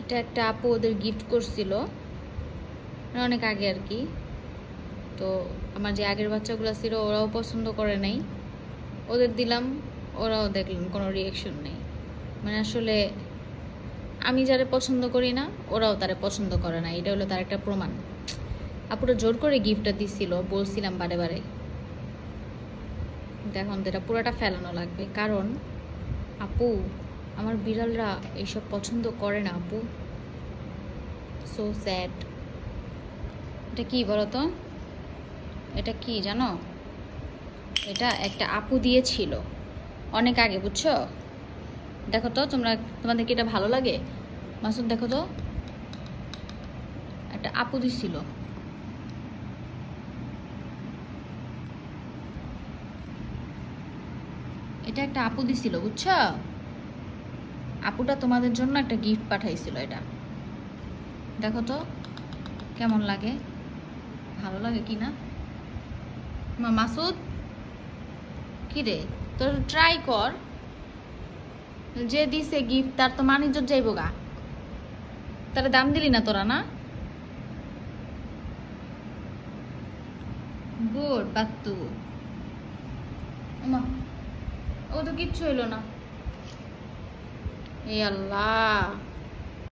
এটা একটা আপু ওদের গিফট করছিল অনেক আগে আর কি। তো আমার যে আগের বাচ্চাগুলো ছিল ওরাও পছন্দ করে নাই, ওদের দিলাম, ওরাও দেখলাম কোনো রিয়াকশন নেই। মানে আসলে আমি যারা পছন্দ করি না ওরাও তারা পছন্দ করে না, এটা হলো তার একটা প্রমাণ। আপুরা জোর করে গিফটটা দিছিল, বলছিলাম বারে বারে, কিন্তু এখন তো এটা পুরোটা ফেলানো লাগবে, কারণ আপু আমার বিড়ালরা এইসব পছন্দ করে না আপু। So sad. এটা কি বলো তো, এটা কি জানো? এটা একটা আপু দিয়েছিল অনেক আগে, বুঝছো? দেখো তো তোমাদের কি এটা ভালো লাগে? মাসুদ দেখো তো, একটা আপু দিছিল। এটা একটা আপু দিছিল, বুঝছো? আপুটা তোমাদের জন্য একটা গিফট পাঠাইছিল, এটা দেখো তো কেমন লাগে, ভালো লাগে কি না? মাসুদ কি রে, তোর ট্রাই কর, যে দিছে গিফট তার তো মান ইজ্জত যাইব গা, তারা দাম দিলি না তোরা, না? গুড বাত্তু। ও তো কিচ্ছু হইলো না। এই আল্লাহ।